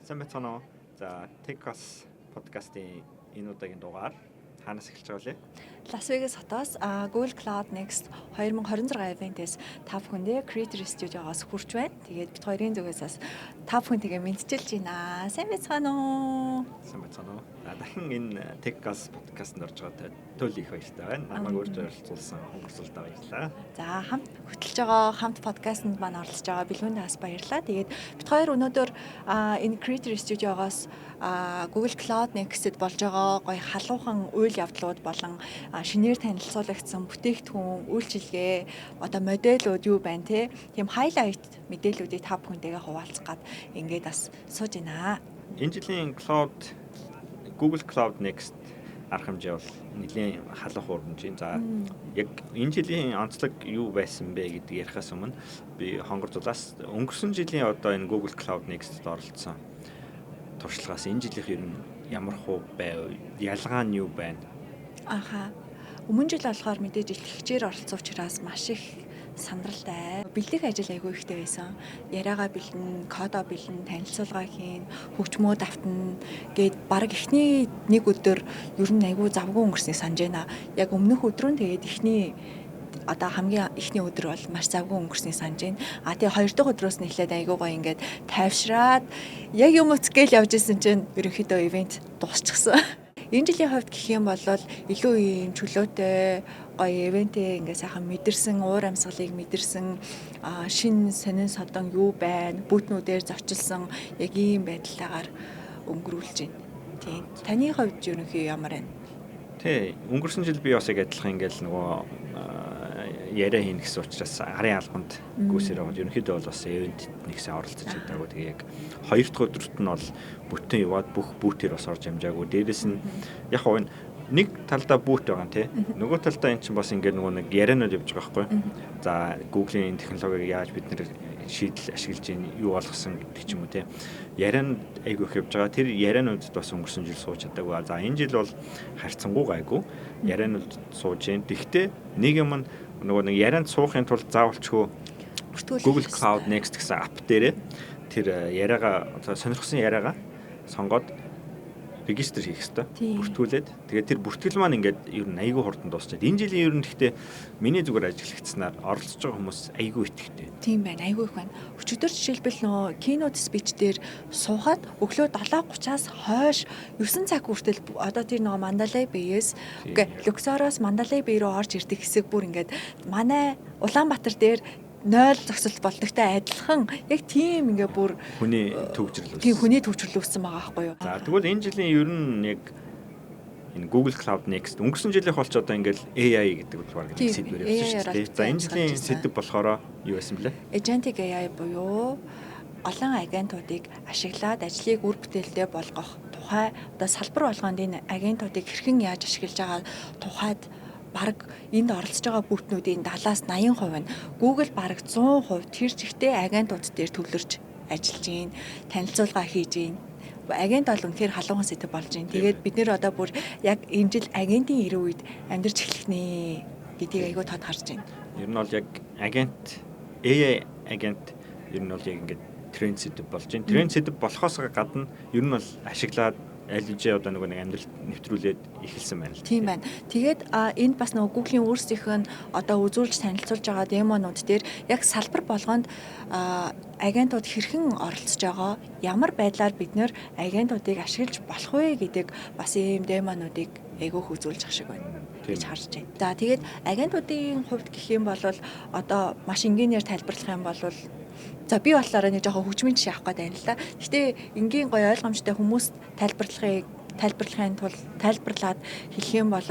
Сайн байцгаана уу. За, TechOS подкастын энэ удаагийн дугаар хаанаас эхэлж байгаа вэ? Las Vegas хотоос Google Cloud Next 2026 ивентээс та бүхэндээ Creator Studio-гоос хүрч байна. Тэгээд бид хоёрын зүгээс та бүхэнтэйгээ мэдчилж байна. Сайн байцгаана уу? Сайн байцгаана уу. Дахин энэ TechOS подкастт орж байгаа төөл их баяртай байна. Намайг урьж оролцуулсан хөнгөрсөлтөө баярлалаа. За, хамт хөтлөж байгаа хамт подкастт маань оролцож байгаа Бэлгүүндээс баярлалаа. Тэгээд бид хоёр өнөөдөр энэ Creator Studio-гоос Google Cloud Next-д болж байгаа гоё халуухан үйл явдлууд болон шинээр танилцуулагдсан бүтээгдэхүүн, үйлчилгээ, одоо модельүүд юу байна те. Тийм highlight мэдээллүүдийг та бүхэнтэйгээ хуваалцах гад ингээд бас сууж байна. Энэ жилийн Google Cloud Next арга хэмжээ бол нэлийн халах урамжийн. За, яг энэ жилийн онцлог юу байсан бэ гэдгийг ярихаас өмнө би хонгорцуулаас өнгөрсөн жилийн одоо энэ Google Cloud Next-д оролцсон туршлагаас энэ жилийнх ер нь ямар хувь байв? Ялгаа нь юу байна? Өмнө жил болохоор мэдээж ихчээр оролцсон учраас маш их сандралтай. Бэлдэх ажил айгүй ихтэй байсан. Яриагаа бэлдэн, кодоо бэлдэн, танилцуулга хийн, хөгжмөө давтна гээд баг эхний нэг өдөр ер нь айгүй завгүй өнгөрснийг санаж байна. Яг өмнөх өдрөө тэгээд хамгийн эхний өдөр бол маш завгүй өнгөрснийг санаж байна. Тэгээ хоёр дахь өдрөөс нь эхлээд айгүй гоё ингээд тайвшраад яг юм өцгээл явж исэн чинь ерөнхийдөө ивент дуусчихсан. Энэ жилийн хувьд гэх юм бол илүү ийм чөлөөтэй гоё ивентээ ингээ сайхан мэдэрсэн, уур амьсгалыг мэдэрсэн, шин сонин содон юу байна, бүтнүүдээр зочилсон яг ийм байдлаагаар өнгөрүүлж байна. Тийм. Таны хувьд ерөнхий ямар байна? Өнгөрсөн жил би бас яг адилхан ингээл нөгөө яриа хийн гэсэн учраас арын албанд гүйсээр аваад ерөнхийдөө бол бас ивент нэгсээ оролцож байдаагүй. Тэгээ яг хоёр дахь өдөрт нь бол бүтэн яваад бүх бүүтээр бас орж амжаагүй. Дээрээс нь яг хоо нэг талдаа бүүт байгаа тий. Нөгөө талдаа эн чинь бас ингээд нөгөө нэг ярианууд явж байгаа байхгүй. За, Google-ийн технологиг яаж бид нэр шийдэл ашиглаж юу болгосон гэдэг ч юм уу тий. Яриан айгүй их явж байгаа. Тэр яриануудад бас өнгөрсөн жил сууж чадаагүй. За, энэ жил бол харьцангуй гайгүй. Ярианууд сууж जैन. Тэгвэл нэг юм нөгөө нэг ярианд суухын тулд заавалчгүй Google Cloud Next гэсэн апп дээрээ тэр яриагаа сонирхсан яриагаа сонгоод регистр хийх хэрэгтэй. Бүртгүүлээд тэгээд тэр бүртгэл маань ингээд ер нь айгүй хурдан дуусчаад энэ жилийн ер нь гэхдээ миний зүгээр ажиглагцсанаар оролцож байгаа хүмүүс айгүй итгэвтэй. Тийм байна, айгүй их байна. Өчигдөр жишээлбэл нөгөө keynote speech дээр суугаад өглөө 7:30-аас хойш 9 цаг хүртэл одоо тэр нөгөө Mandalay Bay-с Luxor-оос Mandalay Bay руу орж ирдэг хэсэг бүр ингээд манай Улаанбаатар дээр 0 зогсолт болдогтой адилхан яг тийм ингээ бүр хүний төвчрлүүлсэн. Тийм хүний төвчрлүүлсэн байгаа байхгүй юу. За, тэгвэл энэ жилийн ер нь яг энэ Google Cloud Next өнгөрсөн жилийнх болч одоо ингээл AI гэдэг бол баг сэдвээр явсан шүү дээ. За, энэ жилийн сэдв болохоор юу байсан бэлээ? Agentic AI буюу олон агентуудыг ашиглаад ажлыг үр бүтээлтэй болгох тухай одоо салбар болгонд энэ агентуудыг хэрхэн яаж ашиглаж байгаа тухайд бараг энд оролцож байгаа бүтнүүдийн 70-80% нь Google бараг 100% тэр чигтээ агентууд дээр төвлөрж ажиллаж гин, танилцуулга хийж гин. Агент бол үнэхээр халуухан сэдв болж гин. Тэгээд бид нэр одоо бүр яг энэ жил агентийн ирэх үед амьдарч эхлэх нэ гэдгийг айгүй тод харж байна. Ер нь бол яг AI агент ер нь бол яг ингээд тренд сэдв болж гин. Тренд сэдв болохоос гадна ер нь бол ашиглаад алижээ одоо нэг амьдралд нэвтрүүлээд эхэлсэн байна л. Тийм байна. Тэгээд энд бас нөгөө Google-ийн өөрсдийнх нь одоо үзүүлж танилцуулж байгаа демонууд дээр яг салбар болгонд агентууд хэрхэн оролцож байгаа, ямар байдлаар бид нэр агентуудыг ашиглаж болох вэ гэдэг бас ийм демонуудыг айгүйх үзүүлж ах шиг байна гэж харж байна. За, тэгээд агентуудын хувьд гэх юм бол одоо маш энгийнээр тайлбарлах юм бол за, би болохоор нэг жоохон хөгжмийн жишээ авах гэдэг юм л да. Гэтэ энгийн гоё ойлгомжтой хүмүүст тайлбарлахын тулд тайлбарлаад хэлэх юм бол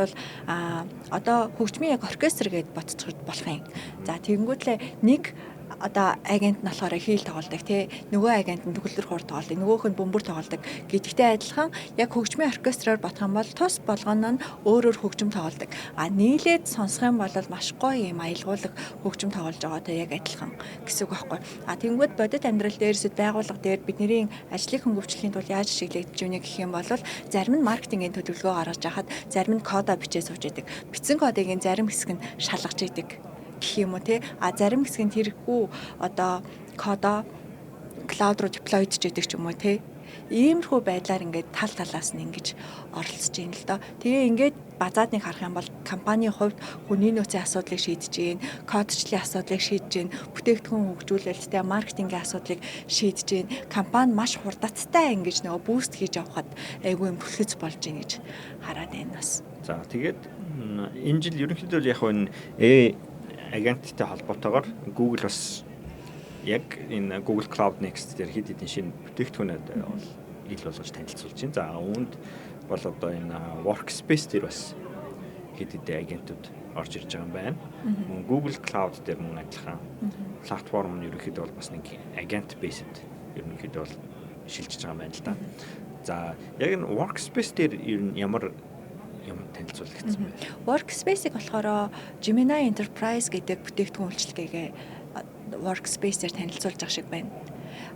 одоо хөгжмийн яг оркестр гэж бодчих болох юм. За, тэгэнгүүтлээ нэг одоо агент нь болохоор хийл тоглодог тий, нөгөө агент нь төгөлдөр хуур тоглодог, нөгөөх нь бөмбөр тоглодог гэдэгтэй адилхан яг хөгжмийн оркестроор бодох юм бол тус болгоно нь өөрөөр хөгжим тоглодог. Нийлээд сонсох юм бол маш гоё юм аялгуулга хөгжим тоглож байгаатай яг адилхан гэсэн үг байхгүй. Тэгэнгүүт бодит амьдрал дээрсэд байгууллага дээр бидний ажлыг хөнгөвчлөхийн тулд яаж ашиглагдж ийнэ гэх юм бол зарим нь маркетингийн төлөвлөгөө гаргаж яхад зарим нь кодоо бичээ сууж идэг. Бичсэн кодыг зарим хэсэг нь шалгаж идэг гэх юм уу те. Зарим хэсэг нь тэрхүү одоо кодоо cloud руу deploy хийж идэг ч юм уу те. Иймэрхүү байдлаар ингээд тал талаас нь ингэж оролцож байна л доо. Тэгээ ингээд базаадныг харах юм бол компанийн хувьд хүний нөөцийн асуудлыг шийдэж гин, кодчлалын асуудлыг шийдэж гин, бүтээгдэхүүн хөгжүүлэлттэй маркетингийн асуудлыг шийдэж гин. Компани маш хурдцтай ингэж нөгөө буст хийж авахад айгүй юм бүлхэц болж гин гэж хараад байна бас. За тэгээд энэ жил ерөнхийдөө яг энэ агенттай холбоотойгоор Google бас яг энэ Google Cloud Next дээр хэд хэдэн шинэ бүтээгдэхүүнүүд ил болгож танилцуулж байна. За үүнд бол одоо энэ Workspace дээр бас хэд хэдэн агентууд орж ирж байгаа юм байна. Google Cloud дээр мөн адилхан платформ нь ерөнхийдөө бол бас нэг агент based ерөнхийдөө бол шилжиж байгаа юм байна л да. За яг энэ Workspace дээр ер нь ямар юм танилцуулагдсан бэ? Workspace-ийг болохоор Gemini Enterprise гэдэг бүтээгдэхүүн үйлчилгээгээ Workspace-ээр танилцуулж байгаа шиг байна.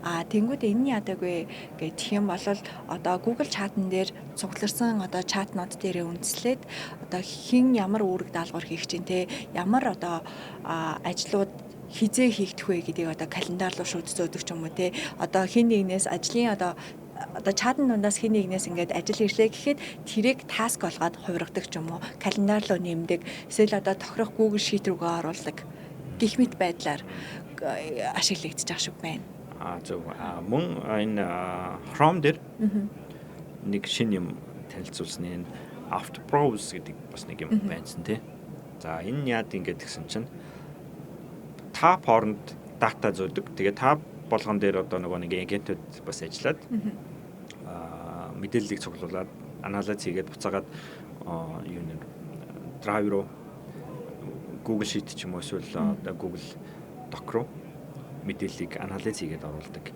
Тэнгүүд энэ яадаг вэ гэх юм бол одоо Google Chat-н дээр цугларсан одоо чатнууд дээр үндэслээд одоо хэн ямар үүрэг даалгавар хийх чинь те ямар одоо ажлууд хизээ хийгдэх вэ гэдгийг одоо календар руу шууд зөөдөг ч юм уу те одоо хэн нэгнээс ажлын одоо чатны дундаас хэн нэгнээс ингээд ажил ирлээ гэхэд тэрийг таск болгоод хувиргадаг ч юм уу календар руу нэмдэг эсвэл одоо тохирох Google Sheet рүүгээ оруулдаг гэх мэт байдлаар ашиглагдаж байгаа шиг байна. Зөв. Мөн энэ Chrome дээр нэг шинэ юм танилцуулсан энэ Auto Browse гэдэг бас нэг юм байсан тий. За энэ яад ингээд гэсэн чинь та хооронд дата зөөдөг. Тэгээ та болгон дээр одоо нэг агентууд бас ажиллаад мэдээллийг цуглуулад анализ хийгээд буцаагаад юу нэр Drive руу Google Sheet ч юм уу эсвэл одоо Google Doc руу мэдээллийг анализ хийгээд оруулдаг.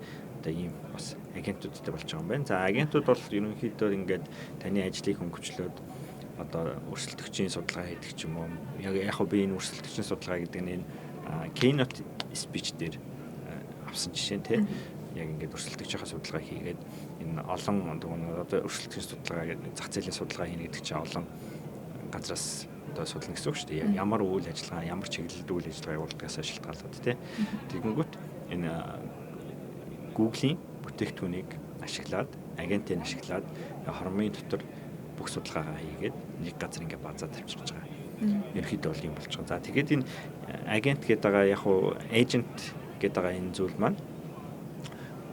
Одоо ийм бас агентуудтай болж байгаа юм байна. За агентууд бол ерөнхийдөө ингээд таны ажлыг хөнгөвчлөөд одоо өрсөлдөгчийн судалгаа хийдэг ч юм уу. Яг би энэ өрсөлдөгчийн судалгаа гэдэг нь keynote speech дээр авсан жишээ нь тийм яг ингээд өрсөлдөгчийнхаа судалгаа хийгээд энэ олон одоо өрсөлдөгчийн судалгаа гэдэг зах зээлийн судалгаа хийнэ гэдэг чинь олон газраас одоо судална гэсэн үг шүү дээ. Яг ямар үйл ажиллагаа, ямар чиглэлд үйл ажиллагаа явуулдагаас шалтгаалаад тийм. Тэгэнгүүт энэ Google-ийн бүтээгдэхүүнийг ашиглаад, агентыг ашиглаад хормын дотор бүх судалгаагаа хийгээд нэг газар ингээд базаа тавьчихж байгаа. Ерөнхийдөө бол юм болж байгаа. За тэгээд энэ агент гэдэг байгаа яг уу agent гэдэг байгаа энэ зүйл маань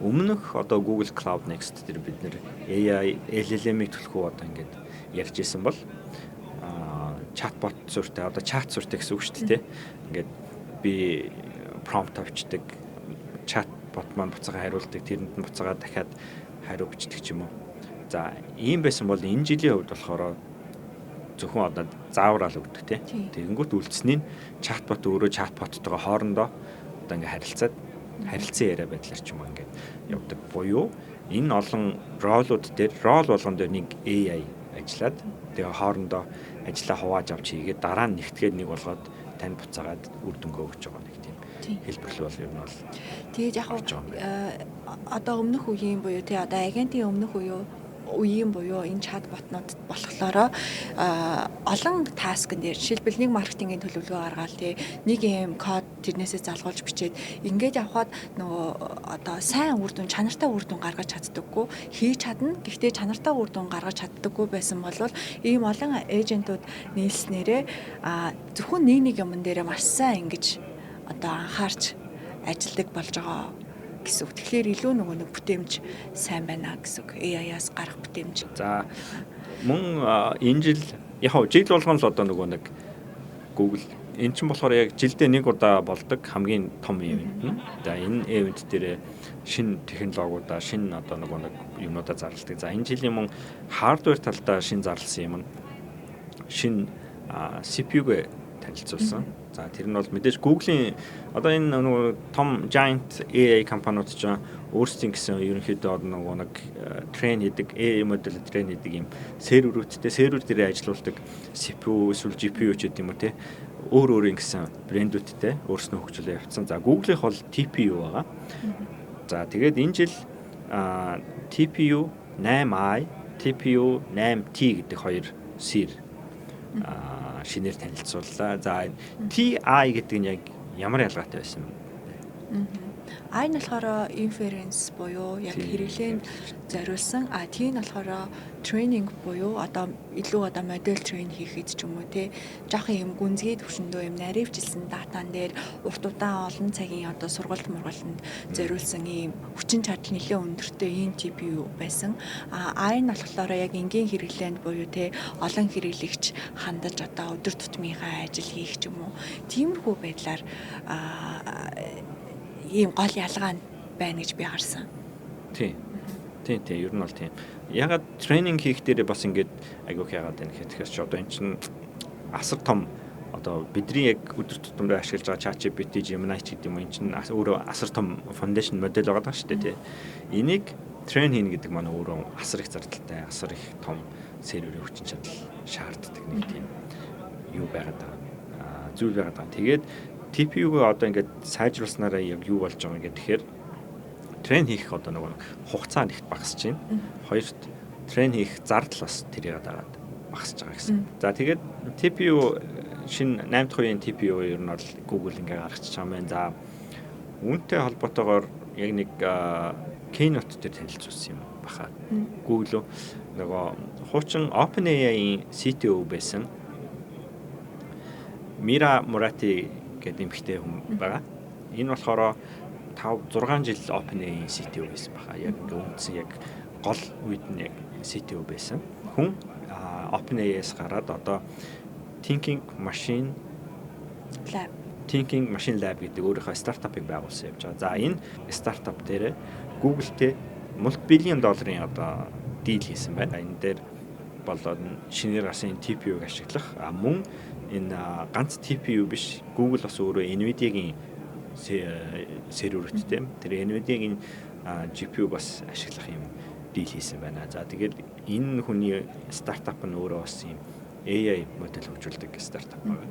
өмнөх одоо Google Cloud Next дээр бид нэр AI LLM-ийг төлхөө одоо ингээд ярьж исэн бол чатбот сүртэй одоо чат сүртэй гэсэн үг шүү дээ. Ингээд би prompt авчдаг чатбот маань буцаага хариулдаг, тэрэнд нь буцаага дахиад хариу бичдэг ч юм уу. За ийм байсан бол энэ жилийн хувьд болохоор зөвхөн одоо заавраал өгдөг тий. Тэгэнгүүт үлдсэний чатбот өөрөө чатботтойгоо хоорондоо одоо ингээд харилцан яриа байдлаар ч юм уу ингээд явдаг. Буюу энэ олон ролууд дээр рол болгон дээр нэг AI ажиллаад тэгээ хоорондоо ажлаа хувааж авч хийгээд дараа нь нэгтгээд нэг болгоод танд буцаагаад үр дүнгээ өгч байгаа нэг тийм хэлбэрлэл бол ер нь бол тэгээд яг одоо өмнөх үеийн буюу тий одоо агентийн өмнөх үеийн буюу энэ чатботнууд болохоор олон таскн дээр жишээлбэл нэг маркетингийн төлөвлөгөө гаргаад тий нэг юм код тэрнээсээ залгуулж бичээд ингээд явхад нөгөө одоо сайн үр дүн чанартай үр дүн гаргаж чаддаггүй хийж чадна гэхдээ чанартай үр дүн гаргаж чаддаггүй байсан бол ийм олон эйжентүүд нийлснээрээ зөвхөн нэг юмн дээрээ маш сайн ингэж одоо анхаарч ажилдаг болж байгаа гэсэн үг. Тэгэхээр илүү нөгөө нэг бүтээмж сайн байна гэсэн үг. AI-аас гарах бүтээмж. За мөн энэ жил яг жил болгон л одоо нөгөө нэг Google энэ ч болохоор яг жилдээ нэг удаа болдог хамгийн том ивент нь. За энэ ивент дээр шинэ технологиудаа шинэ одоо нөгөө нэг юмудаа зарладаг. За энэ жилийн мөн хардвер талдаа шинэ зарласан юм нь шинэ CPU-г танилцуулсан. За тэр нь бол мэдээж Google-ийн одоо энэ нөгөө том giant AI компаниуд ч өөрсдийн гэсэн ерөнхийдөө нөгөө нэг трейн хийдэг AI модель трейн хийдэг юм серверүүдтэй сервер дээр ажиллаулдаг CPU эсвэл GPU ч гэдэг юм уу те өөр ингэсэн брэндүүдтэй өөрснөө хөгжүүлээ явцсан. За Google-ийнх бол TPU байгаа. За тэгээд энэ жил TPU 8i, TPU 8T гэдэг хоёр сэр шинээр танилцууллаа. За TI гэдэг нь яг ямар ялгаатай байсан бэ? I нь болохоор inference буюу яг хэрэглээнд зориулсан T нь болохоор training буюу одоо илүү одоо модель train хийхэд ч юм уу те жоохон юм гүнзгий төвшөндөө юм наривчилсан датан дээр урт удаан олон цагийн одоо сургалт мургалтанд зориулсан ийм хүчин чадал нэлээд өндөртэй ийм TPU байсан. I нь болохоор яг энгийн хэрэглээнд буюу те олон хэрэглэгч хандаж одоо өдөр тутмынхаа ажил хийх ч юм уу тиймэрхүү байдлаар ийм гол ялгаа байна гэж би харсан. Тийм. Ер нь бол тийм. Ягаад тренинг хийх дээр бас ингээд айгуух яагаад байна гэхээр ч одоо эн чинь асар том одоо бидний яг өдөр тутамдаа ашиглаж байгаа ChatGPT, Gemini ч гэдэг юм энэ чинь өөрөө асар том foundation модель байгаа шүү дээ тий. Энийг трейн хийнэ гэдэг маань өөрөө асар их зардалтай, асар их том серверийн хүчин чадал шаарддаг нэг тийм юу байгаад байгаа. Зүйл байгаад байгаа. Тэгээд TPU-г одоо ингээд сайжруулснараа яг юу болж байгаа юм гэхээр трейн хийх одоо нэг хугацаа нэгт багасж байна. Хоёрт трейн хийх зардал бас тэрийг дагаад багасж байгаа гэсэн. За тэгээд TPU шинэ 8 дахь үеийн TPU ер нь бол Google ингээ гаргачих юм байна. За үүнтэй холбоотойгоор яг нэг Keynote дээр танилцуулсан юм баха. Google нөгөө хуучин OpenAI-ийн CTO байсан Мира Мурати гэдэг эмэгтэй хүн байгаа. Энэ болохоор 5-6 жил OpenAI CTO байсан баха. Яг ингээ үндсэн яг гол үед нь яг CTO байсан. Хүн OpenAI-с гараад одоо Thinking Machine Lab гэдэг өөрийнхөө стартапыг байгуулсан явж байгаа. За энэ стартап дээр Google-тэй multi-billion долларын одоо дийл хийсэн байна. Энэ дээр болоод шинээр гарсан TPU-г ашиглах мөн энэ ганц TPU биш Google бас өөрөө Nvidia-гийн сервертэй тэр Nvidia-гийн GPU бас ашиглах юм дийл хийсэн байна. За тэгээд энэ хүний стартап нь өөрөө бас юм AI модель хөгжүүлдэг стартап байна.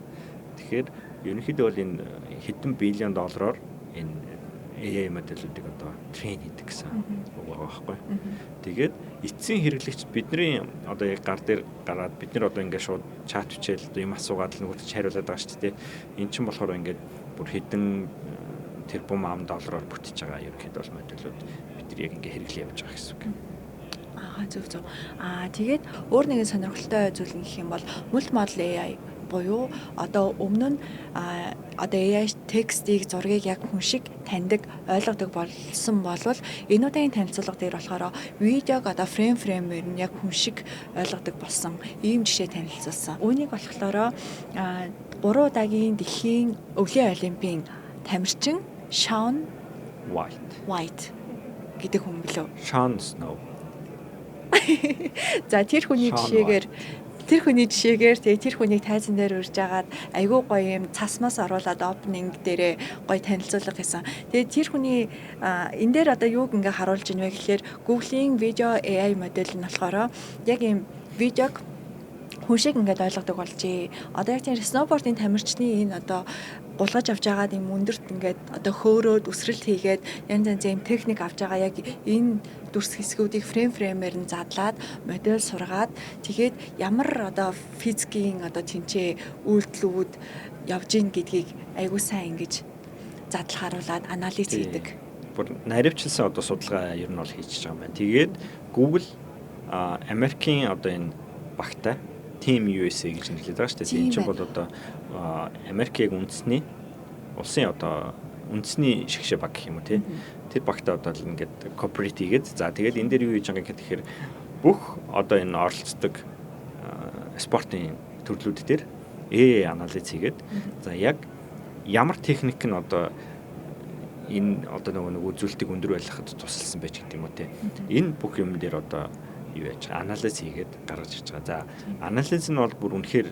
Тэгэхээр ерөнхийдөө бол энэ хэдэн биллион доллараар энэ AI модельүүдийг одоо трейн хийдэг гэсэн үг байгаа байхгүй. Тэгээд эцсийн хэрэглэгч бидний одоо яг гар дээр гараад бид нар одоо ингээд шууд чат бичээл юм асуугаад л нөгөөд хариулаад байгаа шүү дээ. Эн чинь болохоор ингээд бүр хэдэн тэрбум ам доллараар бүтэж байгаа ерөнхийдөө бол модельүүд бид нар яг ингээд хэрэглээ явж байгаа гэсэн үг. Зөв. Тэгээд өөр нэгэн сонирхолтой зүйл нь гэх юм бол multimodal AI буюу одоо өмнө нь одоо AI текстийг зургийг яг хүн шиг таньдаг, ойлгодог болсон болвол энэ удаагийн танилцуулга дээр болохоор видеог одоо фреймээр нь яг хүн шиг ойлгодог болсон ийм жишээ танилцуулсан. Үүнийг болохоор 3 удаагийн дэлхийн өвлийн олимпийн тамирчин Shaun White гэдэг хүн билүү? Shaun Snow. За тэр хүний жишээгээр тэр хүнийг тайзан дээр урьж агаад айгүй гоё юм цасмаас оруулаад opening дээрээ гоё танилцуулга хийсэн. Тэгээд тэр хүний энэ дээр одоо юуг ингээ харуулж ийнвэ гэхээр Google-ийн видео AI модель нь болохоор яг юм видеог хүн шиг ингээд ойлгодог болжээ. Одоо яг тийм сноубордын тамирчны энэ одоо гулгаж авч байгаад юм өндөрт ингээд одоо хөөрөөд үсрэлт хийгээд янз янзын техник авч байгаа яг энэ дүрс хэсгүүдийг фреймээр нь задлаад модель сургаад тэгээд ямар одоо физикийн одоо тэнцээ үйлдэлүүд явж ийн гэдгийг айгүй сайн ингэж задлах харуулад анализ хийдэг. Бүр наривчилсан одоо судалгаа ер нь бол хийж байгаа юм байна. Тэгээд Google Америкийн одоо энэ багтай Team USA гэж нэрлэдэг байгаа шүү дээ. Энэ чинь бол одоо Америкийг үндэсний улсын одоо үндэсний шигшээ баг гэх юм уу тий. Тэр багтаа одоо л ингээд corporate хийгээд за тэгэл энэ дээр юу хийж байгаа гэхээр бүх одоо энэ оролцдог спортын төрлүүд дээр AI анализ хийгээд за яг ямар техник нь одоо энэ одоо нөгөө үзүүлэлтийг өндөр байлгахад тусалсан байж гэдэг юм уу тий. Энэ бүх юм дээр одоо юу яаж анализ хийгээд гаргаж ирж байгаа. За анализ нь бол бүр үнэхээр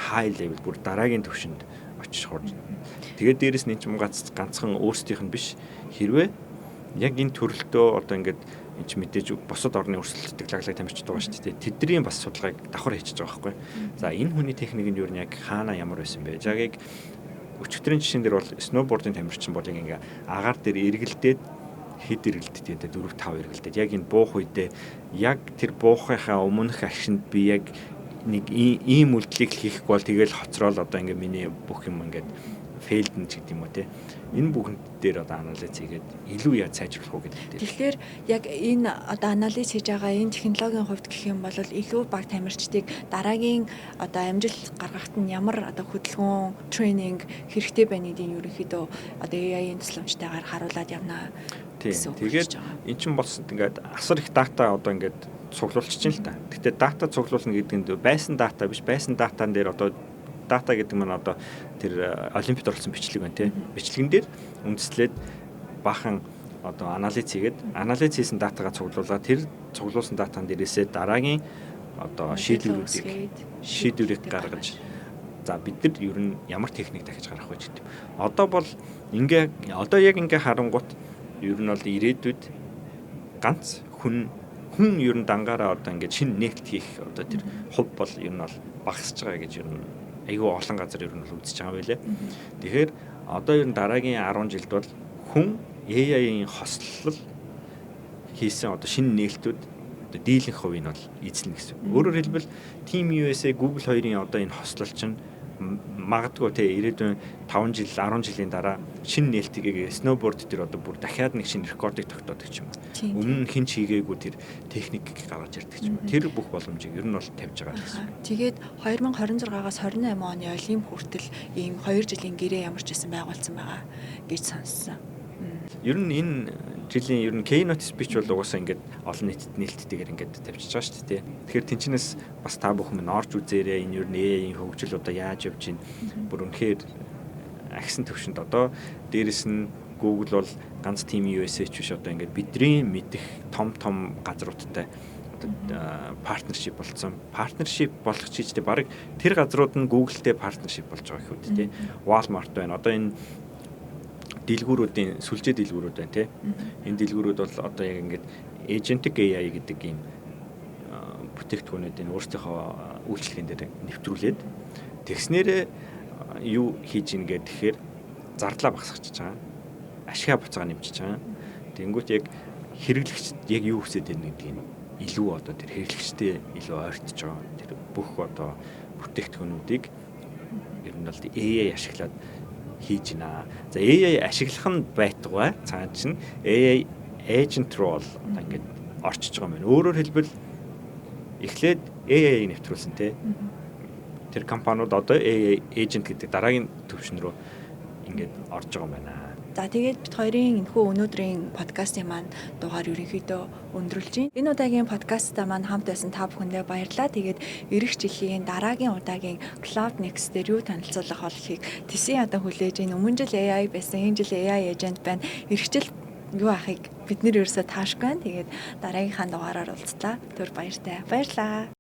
high level бүр дараагийн түвшинд очиж хурж. Тэгээд дээрэс нь юм ганцхан өөрсдийнх нь биш хэрвээ яг энэ төрөлтөө одоо ингээд энэ ч мэдээж босод орны өрсөлдөлтөд лаглаг тамирчид байгаа шүү дээ. Тэдний бас судалгааг давхар хийчихэж байгаа байхгүй. За энэ хүний техник нь юу нь яг хаана ямар байсан бэ? Яг өчигдрийн жишээн дээр бол сноубордын тамирчин бол ингээ агаар дээр эргэлдээд хэд эргэлдээд 4-5 эргэлдээд яг энэ буух үедээ яг тэр буухынхаа өмнөх агшинд би яг нэг ийм үйлдэлийг хийхгүй бол тэгэл хоцрол одоо ингээ миний бүх юм ингээд failed нь ч гэдэг юм уу те. Энэ бүхэнд дээр одоо анализ хийгээд илүү яаж сайжруулах уу гэдэг дээр. Тэгэхээр яг энэ одоо анализ хийж байгаа энэ технологийн хувьд гэх юм бол илүү баг тамирчдыг дараагийн одоо амжилт гаргахад нь ямар одоо хөдөлгөөн, тренинг хэрэгтэй байна гэдгийг ерөнхийдөө одоо AI-ийн тусламжтайгаар харуулад явна. Тэгээд эн чинь болсон ингээд асар их дата одоо ингээд цуглуулчих чинь л та. Гэхдээ дата цуглуулна гэдэг нь байсан дата биш, байсан датан дээр одоо дата гэдэг нь одоо тэр олимпиад оролцсон бичлэг байна тийм. Бичлэгэн дээр үндэслээд бахан одоо анализ хийгээд анализ хийсэн датагаа цуглуулаад тэр цуглуулсан датан дээрээсээ дараагийн одоо шийдвэрийг гаргаж за бид нар ер нь ямар техник дахиж гаргах вэ гэдэг. Одоо бол одоо яг ингээ харангуут ер нь бол ирээдүйд ганц хүн ер нь дангаараа одоо ингээд шинэ нэгт хийх одоо тэр хувь бол ер нь бол багасж байгаа гэж ер нь айгүй олон газар ер нь бол үзэж байгаа байлээ. Тэгэхээр одоо ер нь дараагийн 10 жилд бол хүн AI-ийн хослол хийсэн одоо шинэ нээлтүүд одоо дийлэнх хувийг нь бол эзлэнэ гэсэн. Өөрөөр хэлбэл Team USA Google хоёрын одоо энэ хослол чинь магадгүй те ирээдүйн 5 жил 10 жилийн дараа шинэ нээлтийг snowboard дээр одоо бүр дахиад нэг шинэ рекордыг тогтоодог ч юм уу. Өмнө нь хэн ч хийгээгүй тэр техникийг гаргаж ирдэг ч юм уу. Тэр бүх боломжийг ер нь бол тавьж байгаа гэсэн. Тэгээд 2026-аас 28 оны Олимп хүртэл ийм 2 жилийн гэрээ ямар ч байсан байгуулсан байгаа гэж сонссон. Ер нь энэ жилийн ер нь keynote speech бол угаасаа ингээд олон нийтэд нээлттэйгээр ингээд тавьчихж байгаа шүү дээ. Тэгэхээр тэнчнээс бас та бүхэн минь орж үзээрэй. Энэ ер нь AI-ийн хөгжил одоо яаж явж байна. Бүр үнэхээр агсан төвшөнд одоо дээрэс нь Google бол ганц Team USA ч биш одоо ингээд бидний мэдих том газруудтай одоо партнершип болцсон. Партнершип болох чийжтэй баг тэр газрууд нь Google-тэй партнершип болж байгаа их үү те. Walmart байна. Одоо энэ дэлгүүрүүдийн сүлжээ дэлгүүрүүд байна тий. Энэ дэлгүүрүүд бол одоо яг ингээд agentic AI гэдэг ийм бүтээгдэхүүнүүдийн өөрсдийнхөө үйлчлэгэн дээр нэвтрүүлээд тэгснээрээ юу хийж ийн гэхээр зардлаа багасгачихж байгаа. Ашгаа буцаага нэмчихэж байгаа. Тэнгүүт яг хэрэглэгчд яг юу хүсэж байна гэдгийг илүү одоо тэр хэрэглэгчтэй илүү ойртож байгаа. Тэр бүх одоо бүтээгдэхүүнүүдийг ер нь бол AI ашиглаад хийж байна. За AI ашиглах нь байтугай цаана чинь AI agent role одоо ингээд орчиж байгаа юм байна. Өөрөөр хэлбэл эхлээд AI-ийг нэвтрүүлсэн тий. Тэр компаниуд одоо AI agent гэдэг дараагийн төвшин рүү ингээд орж байгаа юм байна. За тэгээд бид хоёрын энэхүү өнөөдрийн подкастын маань дугаар ерөнхийдөө өндөрлж байна. Энэ удаагийн подкастаа маань хамт байсан та бүхэндээ баярлалаа. Тэгээд эх жилийн дараагийн удаагийн Cloud Next дээр юу танилцуулах болохыг тэсийн ядан хүлээж байна. Өмнө жил AI байсан, энэ жил AI agent байна. Эх жил юу ахыг бид нэр ерөөсөө таашгүй байна. Тэгээд дараагийнхаа дугаараар уулзлаа. Түр баяртай. Баярлалаа.